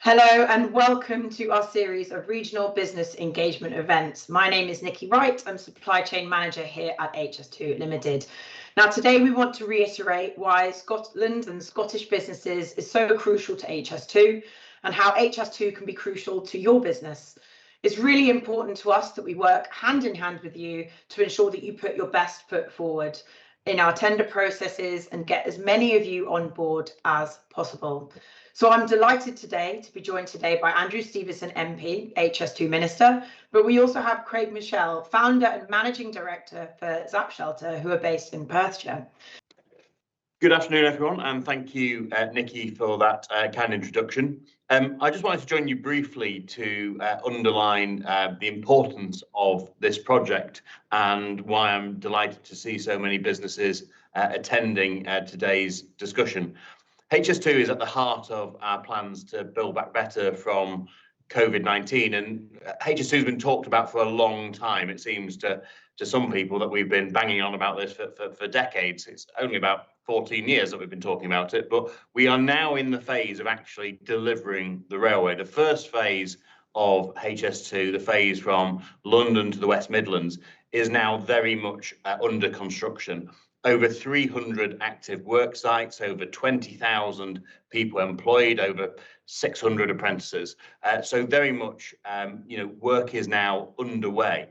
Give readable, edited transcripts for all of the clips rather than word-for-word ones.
Hello and welcome to our series of regional business engagement events. My name is Nikki Wright. I'm supply chain manager here at HS2 Limited. Now today we want to reiterate why Scotland and Scottish businesses is so crucial to HS2 and how HS2 can be crucial to your business. It's really important to us that we work hand in hand with you to ensure that you put your best foot forward in our tender processes and get as many of you on board as possible. So I'm delighted today to be joined today by Andrew Stevenson MP, HS2 Minister, but we also have Craig Michelle, Founder and Managing Director for Zappshelter, who are based in Perthshire. Good afternoon, everyone, and thank you, Nikki, for that kind introduction. I just wanted to join you briefly to underline the importance of this project and why I'm delighted to see so many businesses attending today's discussion. HS2 is at the heart of our plans to build back better from COVID-19, and HS2 has been talked about for a long time. It seems to some people that we've been banging on about this for decades. It's only about 14 years that we've been talking about it, but we are now in the phase of actually delivering the railway. The first phase of HS2, the phase from London to the West Midlands, is now very much under construction. Over 300 active work sites, over 20,000 people employed, over 600 apprentices. So very much, work is now underway.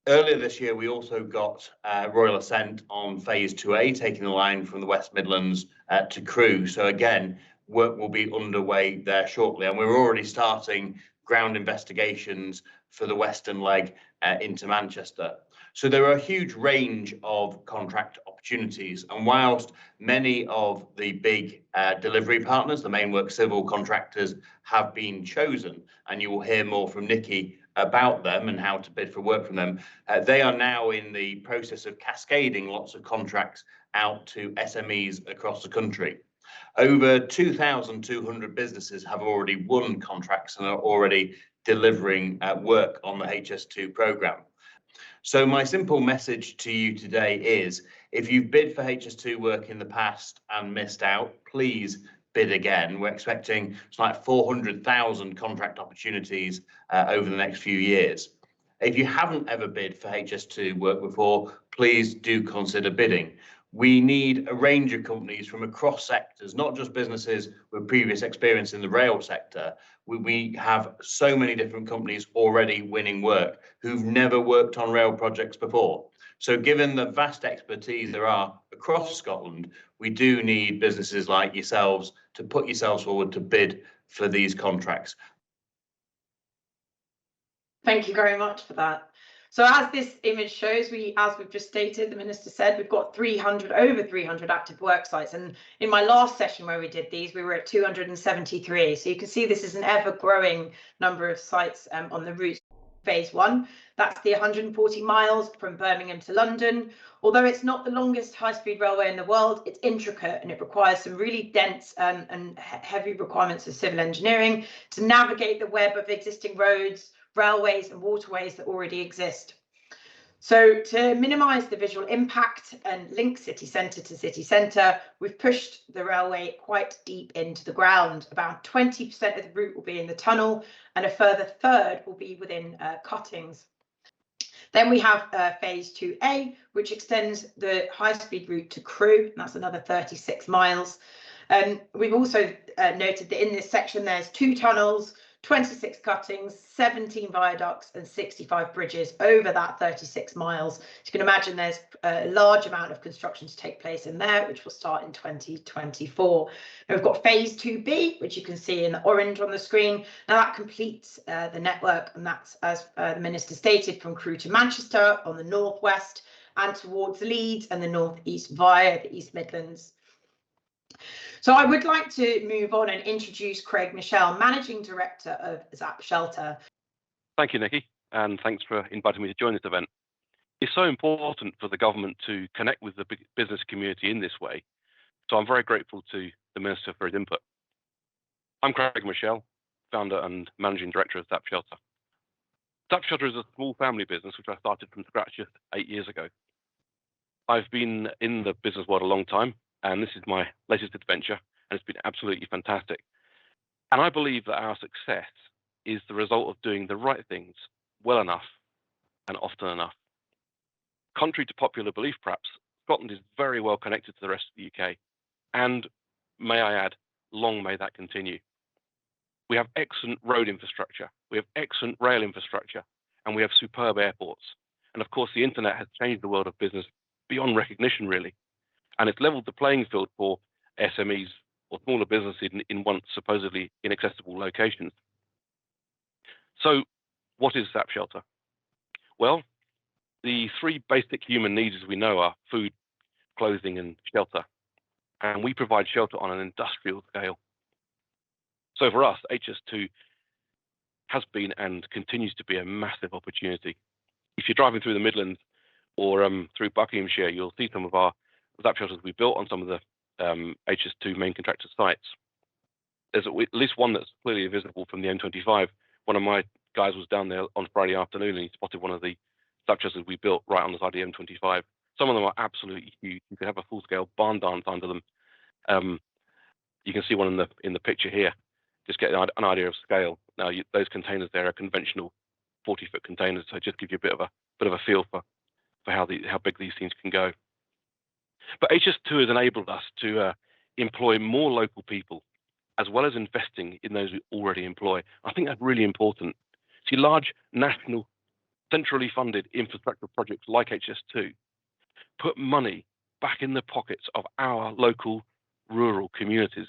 Earlier this year, we also got royal assent on phase 2A, taking the line from the West Midlands to Crewe. So again, work will be underway there shortly. And we're already starting ground investigations for the western leg into Manchester. So there are a huge range of contract opportunities. And whilst many of the big delivery partners, the main work civil contractors, have been chosen, and you will hear more from Nikki about them and how to bid for work from them, they are now in the process of cascading lots of contracts out to SMEs across the country. Over 2,200 businesses have already won contracts and are already delivering work on the HS2 programme. So my simple message to you today is, if you've bid for HS2 work in the past and missed out, please bid again. We're expecting it's like 400,000 contract opportunities over the next few years. If you haven't ever bid for HS2 work before, please do consider bidding. We need a range of companies from across sectors, not just businesses with previous experience in the rail sector. We have so many different companies already winning work who've never worked on rail projects before. So given the vast expertise there are across Scotland, we do need businesses like yourselves to put yourselves forward to bid for these contracts. Thank you very much for that. So as this image shows, as we've just stated, the Minister said, we've got over 300 active work sites. And in my last session where we did these, we were at 273. So you can see this is an ever-growing number of sites on the route. Phase 1, that's the 140 miles from Birmingham to London. Although it's not the longest high-speed railway in the world, it's intricate and it requires some really dense and heavy requirements of civil engineering to navigate the web of existing roads, railways and waterways that already exist. So to minimise the visual impact and link city centre to city centre, we've pushed the railway quite deep into the ground. About 20% of the route will be in the tunnel and a further third will be within cuttings. Then we have phase 2A, which extends the high-speed route to Crewe, and that's another 36 miles. We've also noted that in this section there's 2 tunnels, 26 cuttings, 17 viaducts and 65 bridges over that 36 miles. So you can imagine there's a large amount of construction to take place in there, which will start in 2024. Now we've got phase 2B, which you can see in the orange on the screen. Now that completes the network, and that's, as the Minister stated, from Crewe to Manchester on the northwest and towards Leeds and the northeast via the East Midlands. So I would like to move on and introduce Craig Michelle, Managing Director of Zappshelter. Thank you, Nikki, and thanks for inviting me to join this event. It's so important for the government to connect with the business community in this way, so I'm very grateful to the Minister for his input. I'm Craig Michelle, Founder and Managing Director of Zappshelter. Zappshelter is a small family business which I started from scratch just 8 years ago. I've been in the business world a long time, and this is my latest adventure, and it's been absolutely fantastic. And I believe that our success is the result of doing the right things well enough and often enough. Contrary to popular belief, perhaps, Scotland is very well connected to the rest of the UK. And may I add, long may that continue. We have excellent road infrastructure, we have excellent rail infrastructure, and we have superb airports. And of course, the internet has changed the world of business beyond recognition, really. And it's leveled the playing field for SMEs or smaller businesses in once supposedly inaccessible locations. So what is Zappshelter? Well, the three basic human needs, as we know, are food, clothing, and shelter. And we provide shelter on an industrial scale. So for us, HS2 has been and continues to be a massive opportunity. If you're driving through the Midlands or through Buckinghamshire, you'll see some of our Zappshelters we built on some of the HS2 main contractor sites. There's at least one that's clearly visible from the M25. One of my guys was down there on Friday afternoon and he spotted one of the Zappshelters we built right on the side of the M25. Some of them are absolutely huge. You could have a full-scale barn dance under them. You can see one in the picture here. Just get an idea of scale. Now, those containers there are conventional 40-foot containers, so just give you a bit of a feel for how big these things can go. But HS2 has enabled us to employ more local people, as well as investing in those we already employ. I think that's really important. See, large national, centrally funded infrastructure projects like HS2 put money back in the pockets of our local rural communities.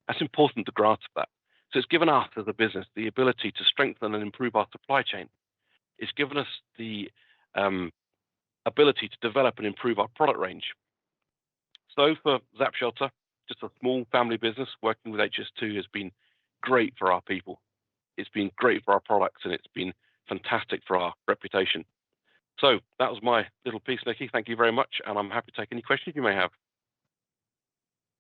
That's important to grasp that. So it's given us as a business the ability to strengthen and improve our supply chain. It's given us the ability to develop and improve our product range. So for Zappshelter, just a small family business working with HS2 has been great for our people. It's been great for our products and it's been fantastic for our reputation. So that was my little piece, Nikki. Thank you very much. And I'm happy to take any questions you may have.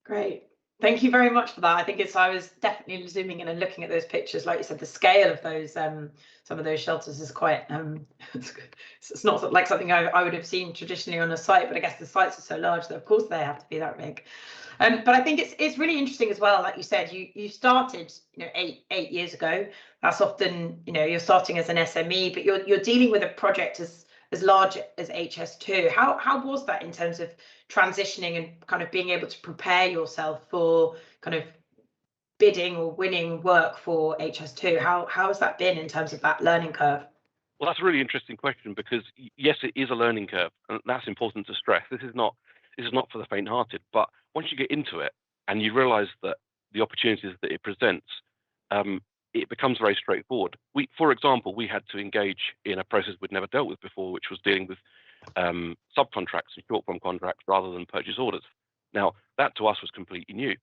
Great. Thank you very much for that. I think I was definitely zooming in and looking at those pictures. Like you said, the scale of those, some of those shelters is quite, it's not like something I would have seen traditionally on a site, but I guess the sites are so large that of course they have to be that big. But I think it's really interesting as well. Like you said, you started, eight years ago. That's often, you're starting as an SME, but you're dealing with a project as large as HS2. How was that in terms of transitioning and kind of being able to prepare yourself for kind of bidding or winning work for HS2? How has that been in terms of that learning curve? Well, that's a really interesting question because yes, it is a learning curve, and that's important to stress. This is not for the faint-hearted, but once you get into it and you realise that the opportunities that it presents, it becomes very straightforward. For example, we had to engage in a process we'd never dealt with before, which was dealing with subcontracts and short-form contracts rather than purchase orders. Now, that to us was completely new.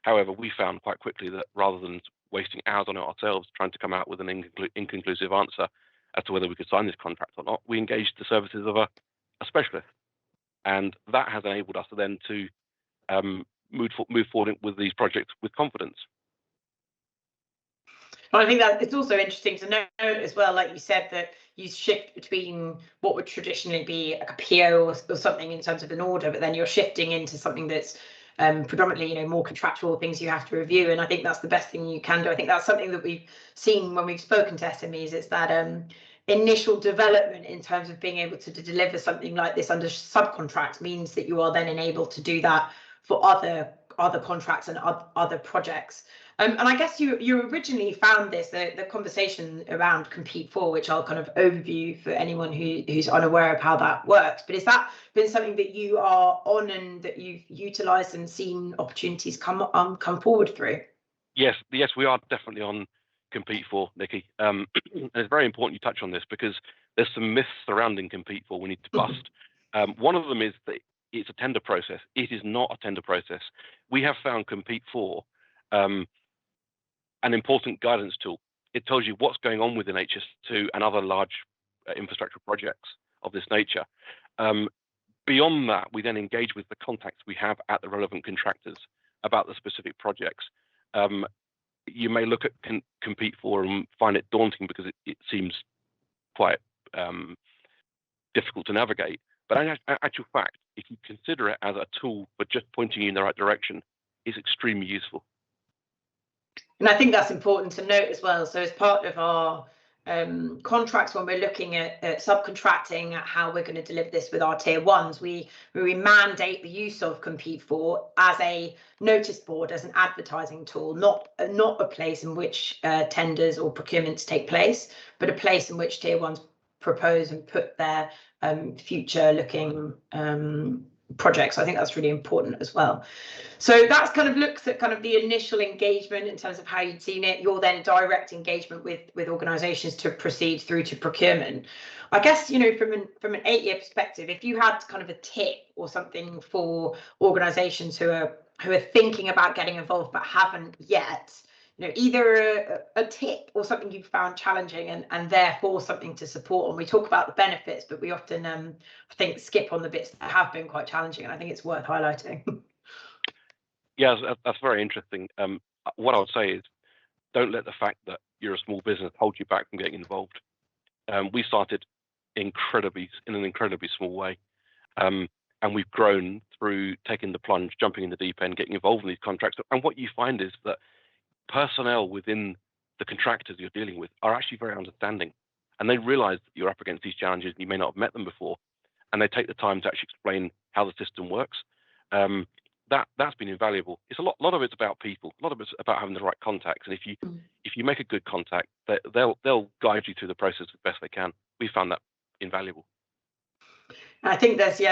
However, we found quite quickly that rather than wasting hours on it ourselves trying to come out with an inconclusive answer as to whether we could sign this contract or not, we engaged the services of a specialist. And that has enabled us then to move forward with these projects with confidence. Well, I think that it's also interesting to note as well, like you said, that you shift between what would traditionally be like a PO or something in terms of an order, but then you're shifting into something that's predominantly, more contractual things you have to review. And I think that's the best thing you can do. I think that's something that we've seen when we've spoken to SMEs. It's that initial development in terms of being able to deliver something like this under subcontract means that you are then enabled to do that for other contracts and other projects. And I guess you originally found this, the conversation around Compete For, which I'll kind of overview for anyone who's unaware of how that works. But has that been something that you are on and that you've utilised and seen opportunities come forward through? Yes, we are definitely on Compete For, Nikki. And it's very important you touch on this because there's some myths surrounding Compete For we need to bust. One of them is that it's a tender process. It is not a tender process. We have found Compete For an important guidance tool. It tells you what's going on within HS2 and other large infrastructure projects of this nature. Beyond that, we then engage with the contacts we have at the relevant contractors about the specific projects. You may look at Compete For and find it daunting because it seems quite difficult to navigate. But in actual fact, if you consider it as a tool for just pointing you in the right direction, it's extremely useful. And I think that's important to note as well. So as part of our contracts, when we're looking at subcontracting, at how we're going to deliver this with our tier ones, we mandate the use of Compete For as a notice board, as an advertising tool, not a place in which tenders or procurements take place, but a place in which tier ones propose and put their future looking projects. I think that's really important as well. So that's kind of looks at kind of the initial engagement in terms of how you'd seen it. Your then direct engagement with organisations to proceed through to procurement. I guess, you know, from an 8-year perspective, if you had kind of a tip or something for organisations who are thinking about getting involved but haven't yet, you know, either a tip or something you've found challenging and therefore something to support. And we talk about the benefits, but we often I think skip on the bits that have been quite challenging, and I think it's worth highlighting. Yeah, that's very interesting. What I would say is, don't let the fact that you're a small business hold you back from getting involved. We started in an incredibly small way, and we've grown through taking the plunge, jumping in the deep end, getting involved in these contracts. And what you find is that personnel within the contractors you're dealing with are actually very understanding, and they realise that you're up against these challenges and you may not have met them before, and they take the time to actually explain how the system works. That's been invaluable. It's a lot of it's about people. A lot of it's about having the right contacts. And if you make a good contact, they'll guide you through the process as best they can. We found that invaluable. I think there's you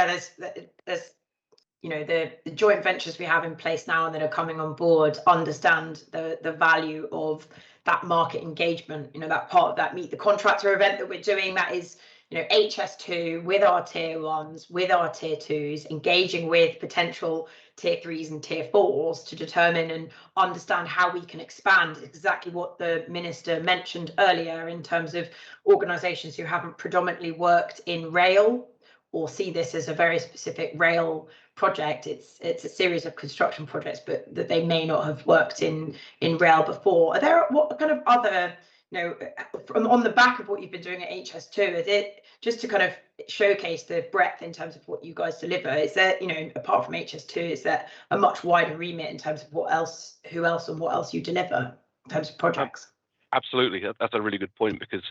know, the joint ventures we have in place now and that are coming on board understand the value of that market engagement. You know, that part of that Meet the Contractor event that we're doing, that is, you know, HS2 with our tier ones, with our tier twos, engaging with potential tier threes and tier fours to determine and understand how we can expand. Exactly what the minister mentioned earlier in terms of organisations who haven't predominantly worked in rail or see this as a very specific rail project. It's a series of construction projects, but that they may not have worked in rail before. Are there what kind of other, you know, on the back of what you've been doing at HS2, is it just to kind of showcase the breadth in terms of what you guys deliver? Is there, you know, apart from HS2, is there a much wider remit in terms of who else and what else you deliver in terms of projects? Absolutely, that's a really good point, because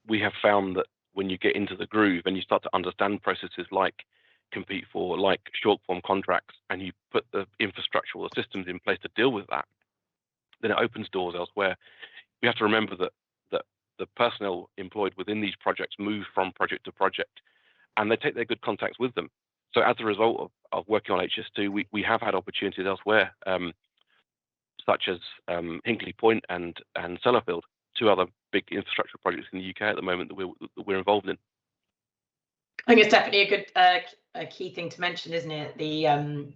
we have found that when you get into the groove and you start to understand processes like Compete For, like short form contracts, and you put the infrastructure or the systems in place to deal with that, then it opens doors elsewhere. We have to remember that the personnel employed within these projects move from project to project, and they take their good contacts with them. So as a result of working on HS2, we have had opportunities elsewhere, such as Hinkley Point and Sellafield, two other big infrastructure projects in the UK at the moment that we're involved in. I think it's definitely a good a key thing to mention, isn't it? You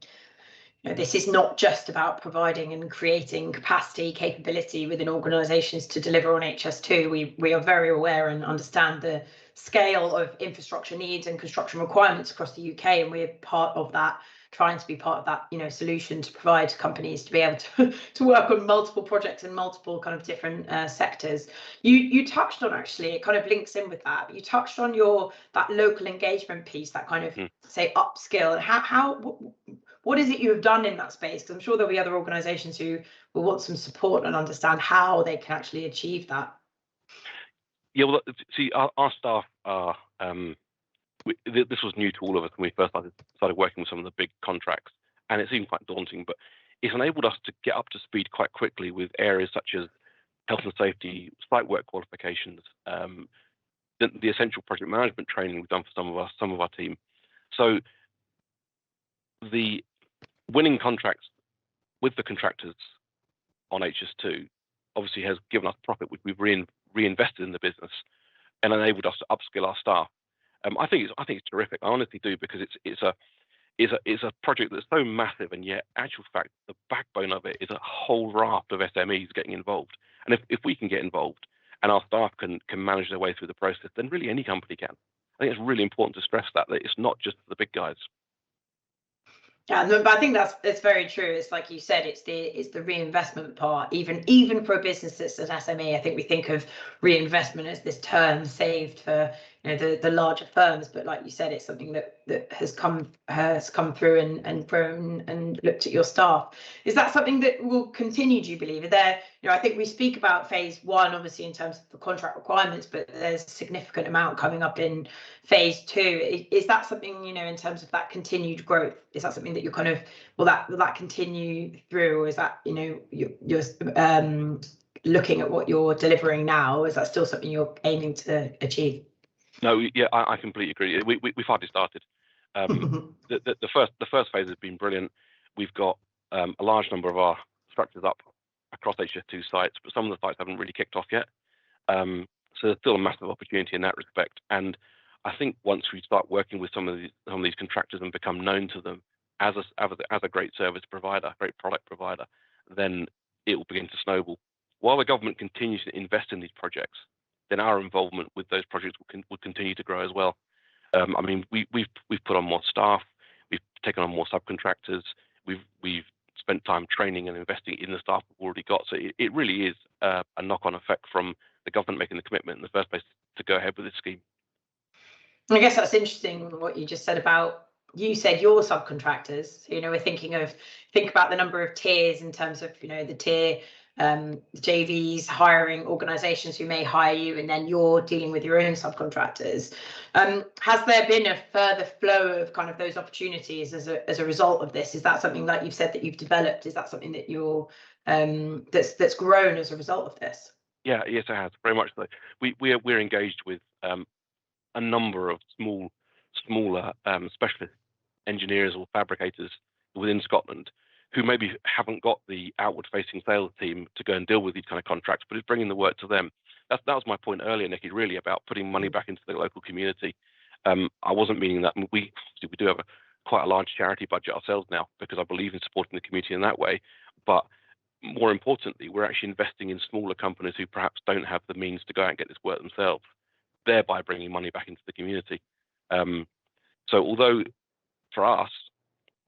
know, this is not just about providing and creating capability within organisations to deliver on HS2. We are very aware and understand the scale of infrastructure needs and construction requirements across the UK, and we're part of that, trying to be part of that, you know, solution to provide companies to be able to work on multiple projects in multiple kind of different sectors. You touched on, actually, it kind of links in with that, but you touched on that local engagement piece, that kind of say upskill, and what is it you have done in that space? Because I'm sure there'll be other organisations who will want some support and understand how they can actually achieve that. Yeah, well, see, our staff are. This was new to all of us when we first started working with some of the big contracts, and it seemed quite daunting, but it's enabled us to get up to speed quite quickly with areas such as health and safety, site work qualifications, the essential project management training we've done for some of our team. So the winning contracts with the contractors on HS2 obviously has given us profit, which we've reinvested in the business and enabled us to upskill our staff. I think it's terrific. I honestly do, because it's a project that's so massive, and yet, actual fact, the backbone of it is a whole raft of SMEs getting involved. And if we can get involved, and our staff can manage their way through the process, then really any company can. I think it's really important to stress that it's not just the big guys. Yeah, but I think that's very true. It's like you said, it's the reinvestment part. Even for a business that's an SME, I think we think of reinvestment as this term saved for, the larger firms, but like you said, it's something that has come through and grown and looked at your staff. Is that something that will continue, do you believe? Are there, I think we speak about phase one, obviously, in terms of the contract requirements, but there's a significant amount coming up in phase two. Is that something, in terms of that continued growth, is that something that you're kind of, will that continue through, or is that, you're looking at what you're delivering now, is that still something you're aiming to achieve? No, yeah, I completely agree. We've hardly started. The first phase has been brilliant. We've got a large number of our structures up across HS2 sites, but some of the sites haven't really kicked off yet. So there's still a massive opportunity in that respect. And I think once we start working with some of these contractors and become known to them as a great service provider, great product provider, then it will begin to snowball. While the government continues to invest in these projects, then our involvement with those projects will continue to grow as well. I mean, we've put on more staff, we've taken on more subcontractors, we've spent time training and investing in the staff we've already got. So it really is a knock-on effect from the government making the commitment in the first place to go ahead with this scheme. I guess that's interesting what you just said about, you said your subcontractors. We're think about the number of tiers in terms of, the tier JVs, hiring organizations who may hire you, and then you're dealing with your own subcontractors. Has there been a further flow of kind of those opportunities as a result of this? Is that something, like you've said, that you've developed? Is that something that you're that's grown as a result of this? Yeah, yes, it has, very much so. We're engaged with a number of smaller specialist engineers or fabricators within Scotland who maybe haven't got the outward-facing sales team to go and deal with these kind of contracts, but it's bringing the work to them. That was my point earlier, Nikki, really about putting money back into the local community. I wasn't meaning that. We do have quite a large charity budget ourselves now because I believe in supporting the community in that way. But more importantly, we're actually investing in smaller companies who perhaps don't have the means to go out and get this work themselves, thereby bringing money back into the community. So although for us,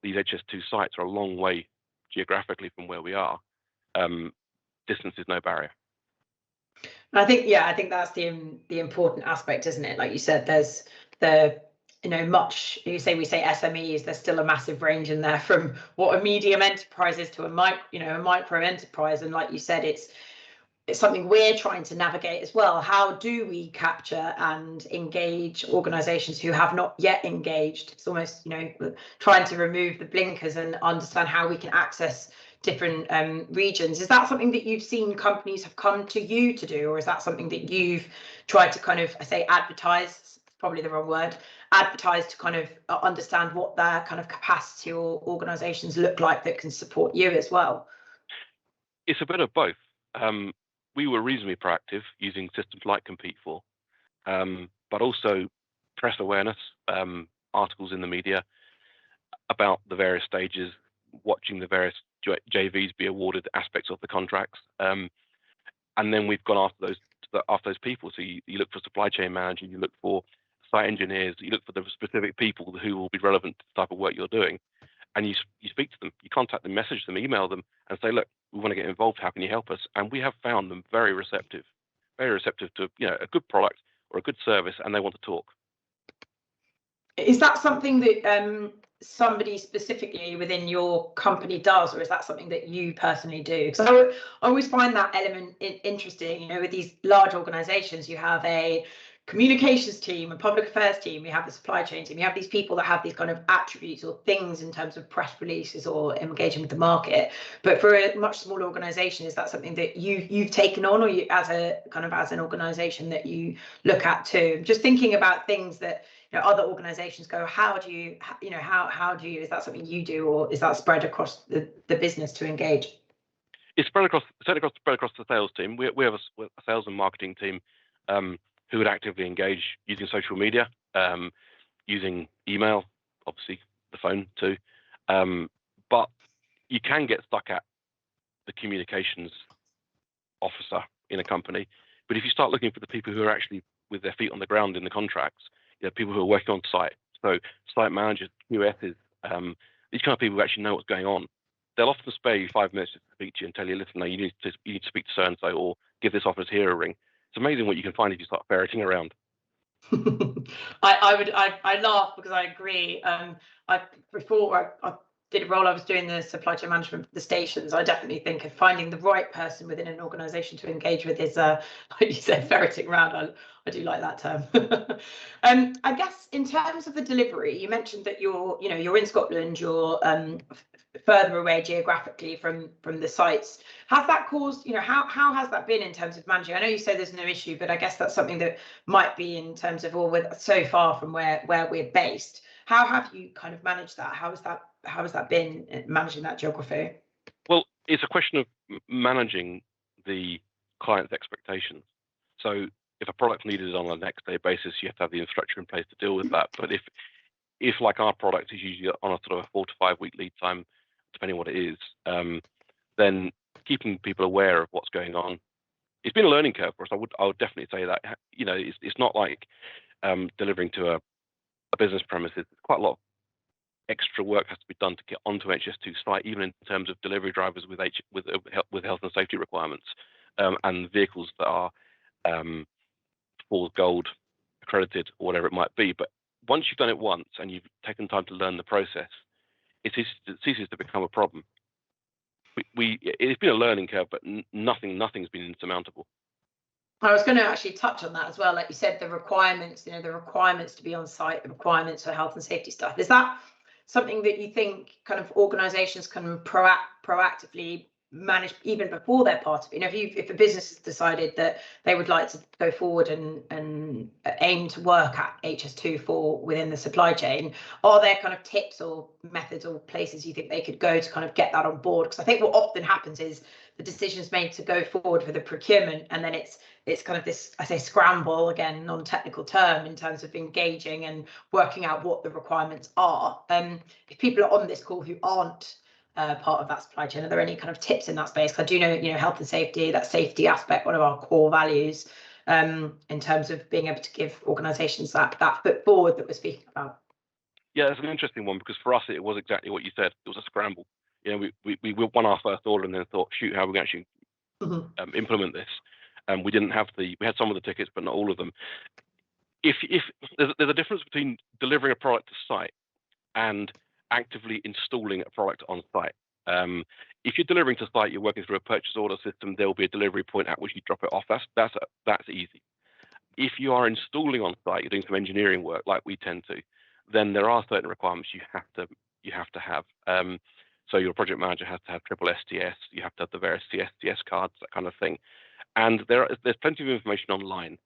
these HS2 sites are a long way geographically from where we are, distance is no barrier. And I think that's the important aspect, isn't it? Like you said, there's the we say SMEs, there's still a massive range in there from what a medium enterprise is to a micro enterprise, and like you said, it's something we're trying to navigate as well. How do we capture and engage organizations who have not yet engaged? It's almost, trying to remove the blinkers and understand how we can access different regions. Is that something that you've seen companies have come to you to do, or is that something that you've tried to kind of, advertise, probably the wrong word, advertise to kind of understand what their kind of capacity or organizations look like that can support you as well? It's a bit of both. We were reasonably proactive using systems like Compete For, but also press awareness, articles in the media about the various stages, watching the various JVs be awarded aspects of the contracts. And then we've gone after those people. So you look for supply chain manager, you look for site engineers, you look for the specific people who will be relevant to the type of work you're doing. And you speak to them, you contact them, message them, email them, and say, look, we want to get involved. How can you help us? And we have found them very receptive to a good product or a good service, and they want to talk. Is that something that somebody specifically within your company does, or is that something that you personally do? Because I always find that element interesting. With these large organizations, you have a communications team, a public affairs team, you have the supply chain team, you have these people that have these kind of attributes or things in terms of press releases or engaging with the market. But for a much smaller organization, is that something that you've taken on, or you as an organization that you look at too? Just thinking about things that other organizations go, how do you, is that something you do, or is that spread across the business to engage? It's spread across the sales team. We have a sales and marketing team who would actively engage using social media, using email, obviously the phone too. But you can get stuck at the communications officer in a company. But if you start looking for the people who are actually with their feet on the ground in the contracts, people who are working on site, so site managers, QSs, these kind of people who actually know what's going on, they'll often spare you 5 minutes to speak to you and tell you, listen, no, you need to speak to so-and-so, or give this office here a ring. It's amazing what you can find if you start ferreting around. I laugh because I agree. Before I did a role, I was doing the supply chain management for the stations. I definitely think of finding the right person within an organisation to engage with is, like you said, ferreting around. I do like that term. I guess in terms of the delivery, you mentioned that you're in Scotland, you're further away geographically from the sites. Has that caused, how has that been in terms of managing? I know you say there's no issue, but I guess that's something that might be in terms of, well, we're so far from where we're based. How have you kind of managed that? How has that been managing that geography? Well, it's a question of managing the client's expectations. So if a product needed on a next day basis, you have to have the infrastructure in place to deal with that. But if like our product is usually on a sort of a 4 to 5 week lead time, depending on what it is, then keeping people aware of what's going on. It's been a learning curve for us. I would definitely say that. It's not like delivering to a business premises. There's quite a lot of extra work has to be done to get onto HS2 site, even in terms of delivery drivers with health and safety requirements, and vehicles that are for gold accredited or whatever it might be. But once you've done it once and you've taken time to learn the process, it ceases to become a problem. It's been a learning curve, but nothing's been insurmountable. I was going to actually touch on that as well. Like you said, the requirements, the requirements to be on site, the requirements for health and safety stuff. Is that something that you think kind of organizations can proactively manage even before they're part of it? If a business has decided that they would like to go forward and aim to work at HS2 for within the supply chain, are there kind of tips or methods or places you think they could go to kind of get that on board? Because I think what often happens is the decision is made to go forward for the procurement, and then it's kind of this, I say, scramble, again, non-technical term, in terms of engaging and working out what the requirements are. If people are on this call who aren't part of that supply chain, are there any kind of tips in that space? I do know, health and safety, that safety aspect, one of our core values, in terms of being able to give organisations that foot forward that we're speaking about. Yeah, it's an interesting one, because for us it was exactly what you said. It was a scramble. We won our first order and then thought, shoot, how are we going to actually implement this? We didn't have we had some of the tickets, but not all of them. If there's a difference between delivering a product to site and actively installing a product on site. If you're delivering to site, you're working through a purchase order system. There will be a delivery point at which you drop it off. That's easy. If you are installing on site, you're doing some engineering work like we tend to, then there are certain requirements you have to have. So your project manager has to have triple STS. You have to have the various CSTS cards, that kind of thing. And there's plenty of information online,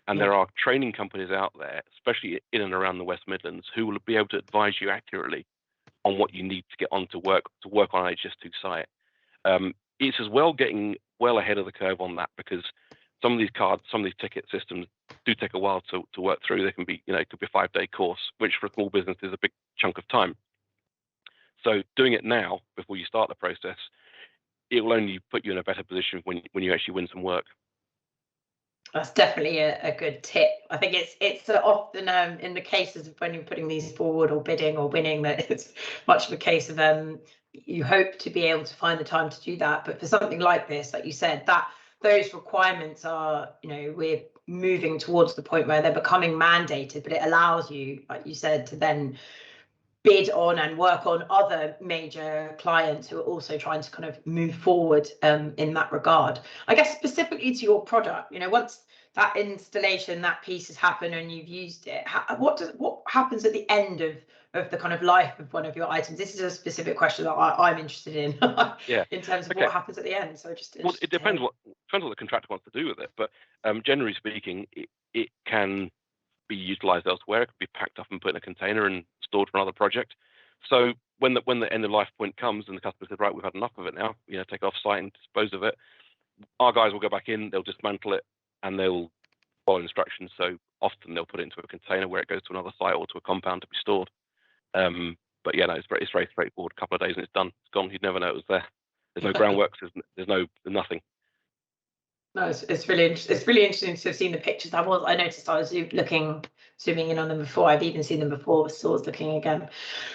and there are training companies out there, especially in and around the West Midlands, who will be able to advise you accurately on what you need to get on to work on an HS2 site. It's as well getting well ahead of the curve on that, because some of these cards, some of these ticket systems do take a while to work through. They can be, it could be a 5-day course, which for a small business is a big chunk of time. So doing it now before you start the process, it will only put you in a better position when you actually win some work. That's definitely a good tip. I think it's often in the cases of when you're putting these forward or bidding or winning, that it's much of a case of you hope to be able to find the time to do that. But for something like this, like you said, that those requirements are, we're moving towards the point where they're becoming mandated, but it allows you, like you said, to then bid on and work on other major clients who are also trying to kind of move forward in that regard. I guess specifically to your product, once that installation, that piece has happened and you've used it, what happens at the end of the kind of life of one of your items? This is a specific question that I'm interested in. In terms of what happens at the end. So it depends what the contractor wants to do with it, but generally speaking, it can be utilized elsewhere. It could be packed up and put in a container and stored for another project. So when the end of life point comes and the customer says, right, we've had enough of it now, take it off site and dispose of it, our guys will go back in, they'll dismantle it, and they'll follow instructions. So often they'll put it into a container where it goes to another site or to a compound to be stored. But yeah, no, it's very straightforward. A couple of days and it's done. It's gone. You'd never know it was there. There's no groundworks. There's nothing. No, it's really interesting to have seen the pictures. I noticed I was zooming in on them before. I've even seen them before, so I was looking again.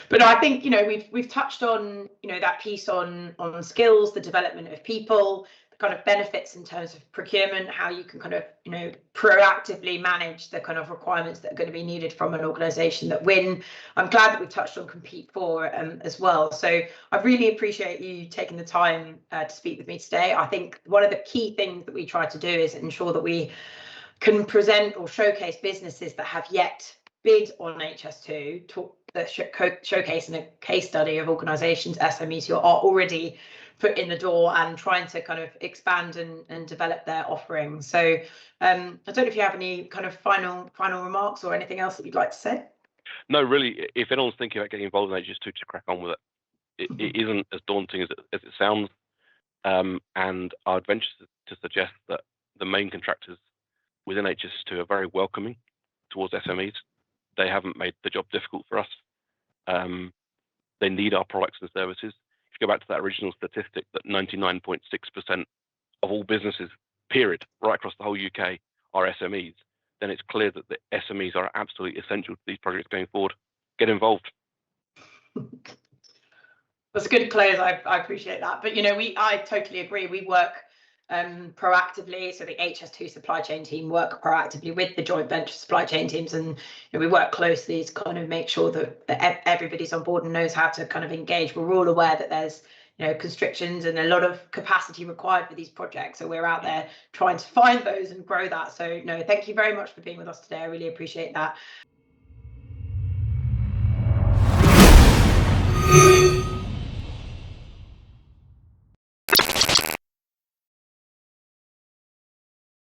But I think we've touched on that piece on skills, the development of people, kind of benefits in terms of procurement, how you can kind of, you know, proactively manage the kind of requirements that are going to be needed from an organisation that win. I'm glad that we touched on compete for as well. So I really appreciate you taking the time to speak with me today. I think one of the key things that we try to do is ensure that we can present or showcase businesses that have yet bid on HS2, showcasing a case study of organisations, SMEs who are already put in the door and trying to kind of expand and develop their offerings. So I don't know if you have any kind of final remarks or anything else that you'd like to say. No, really, if anyone's thinking about getting involved in HS2, to crack on with it. It isn't as daunting as it sounds, and I'd venture to suggest that the main contractors within HS2 are very welcoming towards SMEs. They haven't made the job difficult for us. They need our products and services. If you go back to that original statistic that 99.6% of all businesses, period, right across the whole UK are SMEs, then it's clear that the SMEs are absolutely essential to these projects going forward. Get involved. That's a good close. I appreciate that. But, you know, I totally agree. We work proactively. So the HS2 supply chain team work proactively with the joint venture supply chain teams, and you know, we work closely to kind of make sure that everybody's on board and knows how to kind of engage. We're all aware that there's, you know, constrictions and a lot of capacity required for these projects. So we're out there trying to find those and grow that. So no, thank you very much for being with us today. I really appreciate that.